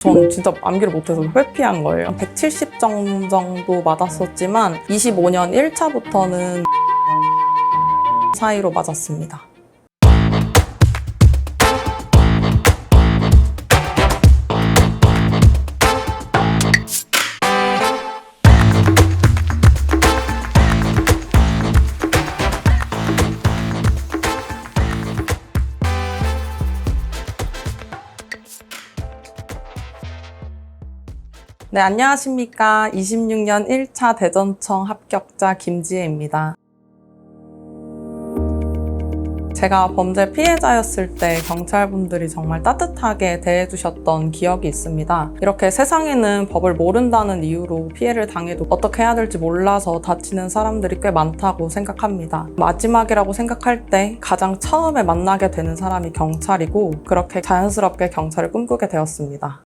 저는 진짜 암기를 못해서 회피한 거예요. 170점 정도 맞았었지만 25년 1차부터는 사이로 맞았습니다. 네, 안녕하십니까. 26년 1차 대전청 합격자 김지혜입니다. 제가 범죄 피해자였을 때 경찰분들이 정말 따뜻하게 대해주셨던 기억이 있습니다. 이렇게 세상에는 법을 모른다는 이유로 피해를 당해도 어떻게 해야 될지 몰라서 다치는 사람들이 꽤 많다고 생각합니다. 마지막이라고 생각할 때 가장 처음에 만나게 되는 사람이 경찰이고, 그렇게 자연스럽게 경찰을 꿈꾸게 되었습니다.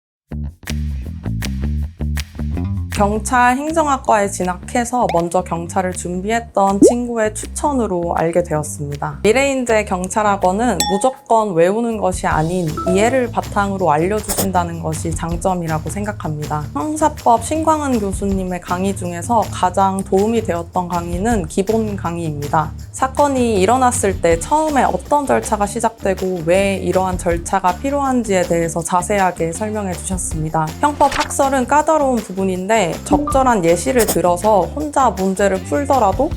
경찰 행정학과에 진학해서 먼저 경찰을 준비했던 친구의 추천으로 알게 되었습니다. 미래인재 경찰학원은 무조건 외우는 것이 아닌 이해를 바탕으로 알려주신다는 것이 장점이라고 생각합니다. 형사법 신광은 교수님의 강의 중에서 가장 도움이 되었던 강의는 기본 강의입니다. 사건이 일어났을 때 처음에 어떤 절차가 시작되고 왜 이러한 절차가 필요한지에 대해서 자세하게 설명해 주셨습니다. 형법 학설은 까다로운 부분인데 적절한 예시를 들어서 혼자 문제를 풀더라도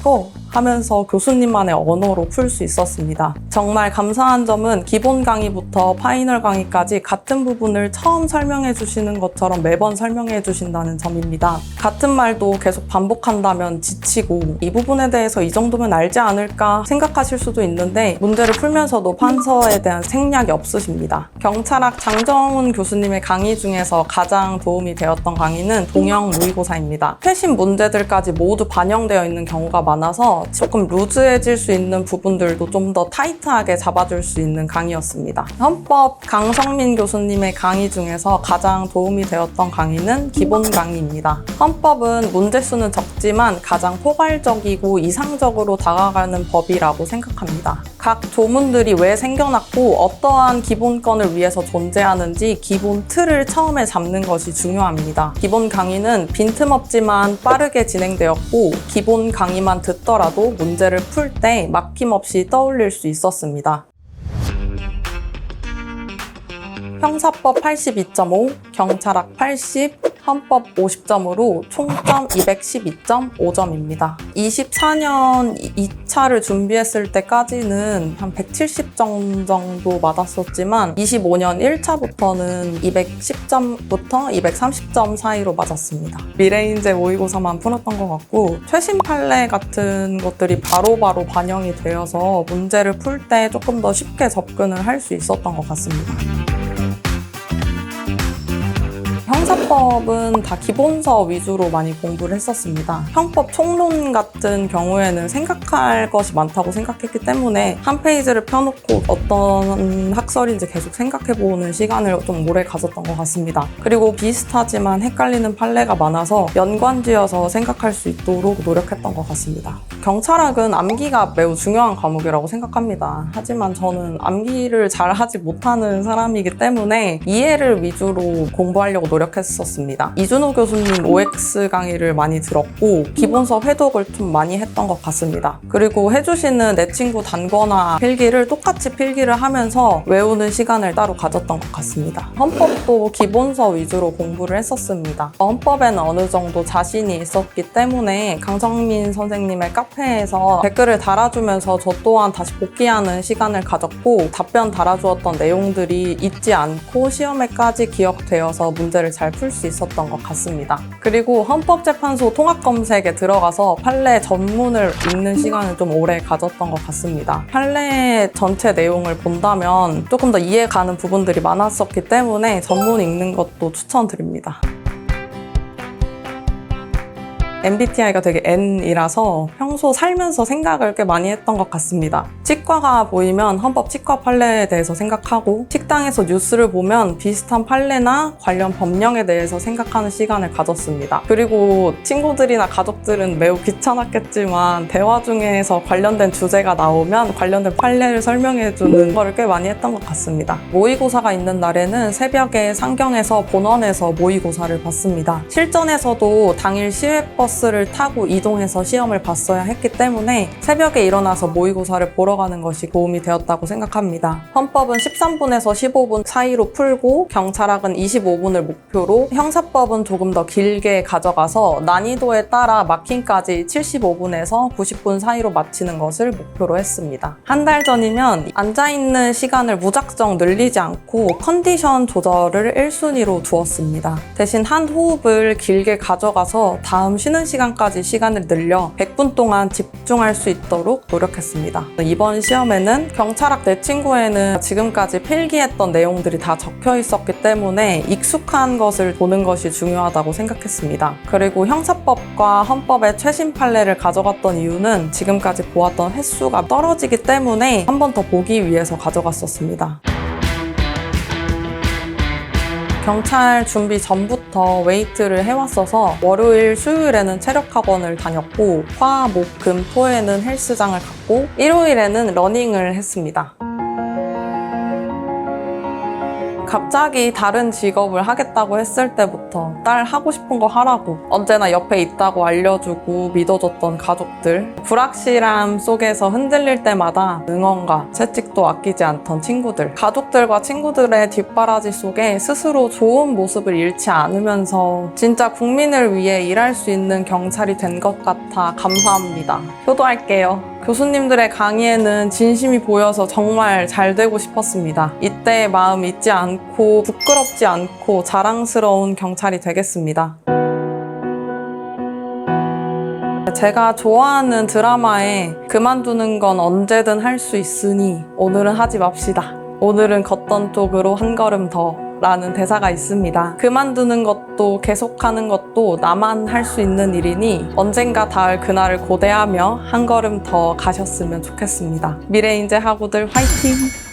이거 하면서 교수님만의 언어로 풀 수 있었습니다. 정말 감사한 점은 기본 강의부터 파이널 강의까지 같은 부분을 처음 설명해 주시는 것처럼 매번 설명해 주신다는 점입니다. 같은 말도 계속 반복한다면 지치고 이 부분에 대해서 이 정도면 알지 않을까 생각하실 수도 있는데 문제를 풀면서도 판서에 대한 생략이 없으십니다. 경찰학 장정훈 교수님의 강의 중에서 가장 도움이 되었던 강의는 동형 모의고사입니다. 최신 문제들까지 모두 반영되어 있는 경우가 많아서 조금 루즈해질 수 있는 부분들도 좀 더 타이트하게 잡아줄 수 있는 강의였습니다. 헌법 강성민 교수님의 강의 중에서 가장 도움이 되었던 강의는 기본 강의입니다. 헌법은 문제수는 적지만 가장 포괄적이고 이상적으로 다가가는 법이라고 생각합니다. 각 조문들이 왜 생겨났고 어떠한 기본권을 위해서 존재하는지 기본 틀을 처음에 잡는 것이 중요합니다. 기본 강의는 빈틈없지만 빠르게 진행되었고 기본 강의만 듣더라도 문제를 풀 때 막힘없이 떠올릴 수 있었습니다. 형사법 82.5, 경찰학 80, 헌법 50점으로 총점 212.5점입니다. 24년 2차를 준비했을 때까지는 한 170점 정도 맞았었지만 25년 1차부터는 210점부터 230점 사이로 맞았습니다. 미래인재 모의고사만 풀었던 것 같고 최신 판례 같은 것들이 바로바로 반영이 되어서 문제를 풀 때 조금 더 쉽게 접근을 할 수 있었던 것 같습니다. 형사법은 다 기본서 위주로 많이 공부를 했었습니다. 형법 총론 같은 경우에는 생각할 것이 많다고 생각했기 때문에 한 페이지를 펴놓고 어떤 학설인지 계속 생각해보는 시간을 좀 오래 가졌던 것 같습니다. 그리고 비슷하지만 헷갈리는 판례가 많아서 연관지어서 생각할 수 있도록 노력했던 것 같습니다. 경찰학은 암기가 매우 중요한 과목이라고 생각합니다. 하지만 저는 암기를 잘 하지 못하는 사람이기 때문에 이해를 위주로 공부하려고 노력했었습니다. 이준호 교수님 OX 강의를 많이 들었고 기본서 회독을 좀 많이 했던 것 같습니다. 그리고 해주시는 내 친구 단거나 필기를 똑같이 필기를 하면서 외우는 시간을 따로 가졌던 것 같습니다. 헌법도 기본서 위주로 공부를 했었습니다. 헌법에는 어느 정도 자신이 있었기 때문에 강성민 선생님의 카페에서 댓글을 달아주면서 저 또한 다시 복귀하는 시간을 가졌고 답변 달아주었던 내용들이 잊지 않고 시험에까지 기억되어서 문제를 잘 풀 수 있었던 것 같습니다. 그리고 헌법재판소 통합검색에 들어가서 판례 전문을 읽는 시간을 좀 오래 가졌던 것 같습니다. 판례 전체 내용을 본다면 조금 더 이해 가는 부분들이 많았었기 때문에 전문 읽는 것도 추천드립니다. MBTI가 되게 N이라서 평소 살면서 생각을 꽤 많이 했던 것 같습니다. 치과가 보이면 헌법 치과 판례에 대해서 생각하고, 식당에서 뉴스를 보면 비슷한 판례나 관련 법령에 대해서 생각하는 시간을 가졌습니다. 그리고 친구들이나 가족들은 매우 귀찮았겠지만 대화 중에서 관련된 주제가 나오면 관련된 판례를 설명해주는 거를 꽤 많이 했던 것 같습니다. 모의고사가 있는 날에는 새벽에 상경에서 본원에서 모의고사를 봤습니다. 실전에서도 당일 시외버스를 타고 이동해서 시험을 봤어야 했기 때문에 새벽에 일어나서 모의고사를 보러 가는 것이 도움이 되었다고 생각합니다. 헌법은 13분에서 15분 사이로 풀고 경찰학은 25분을 목표로, 형사법은 조금 더 길게 가져가서 난이도에 따라 마킹까지 75분에서 90분 사이로 마치는 것을 목표로 했습니다. 한 달 전이면 앉아있는 시간을 무작정 늘리지 않고 컨디션 조절을 1순위로 두었습니다. 대신 한 호흡을 길게 가져가서 다음 쉬는 시간까지 시간을 늘려 100분 동안 집중할 수 있도록 노력했습니다. 이번 시험에는 경찰학 내 친구에는 지금까지 필기했던 내용들이 다 적혀 있었기 때문에 익숙한 것을 보는 것이 중요하다고 생각했습니다. 그리고 형사법과 헌법의 최신 판례를 가져갔던 이유는 지금까지 보았던 횟수가 떨어지기 때문에 한 번 더 보기 위해서 가져갔었습니다. 경찰 준비 전부터 웨이트를 해왔어서 월요일, 수요일에는 체력학원을 다녔고, 화, 목, 금, 토에는 헬스장을 갔고, 일요일에는 러닝을 했습니다. 갑자기 다른 직업을 하겠다고 했을 때부터 딸 하고 싶은 거 하라고 언제나 옆에 있다고 알려주고 믿어줬던 가족들, 불확실함 속에서 흔들릴 때마다 응원과 채찍도 아끼지 않던 친구들, 가족들과 친구들의 뒷바라지 속에 스스로 좋은 모습을 잃지 않으면서 진짜 국민을 위해 일할 수 있는 경찰이 된 것 같아 감사합니다. 효도할게요. 교수님들의 강의에는 진심이 보여서 정말 잘 되고 싶었습니다. 이때 마음 잊지 않고 부끄럽지 않고 자랑스러운 경찰이 되겠습니다. 제가 좋아하는 드라마에 그만두는 건 언제든 할 수 있으니 오늘은 하지 맙시다. 오늘은 걷던 쪽으로 한 걸음 더 라는 대사가 있습니다. 그만두는 것도 계속하는 것도 나만 할 수 있는 일이니 언젠가 닿을 그날을 고대하며 한 걸음 더 가셨으면 좋겠습니다. 미래인재 학우들 화이팅!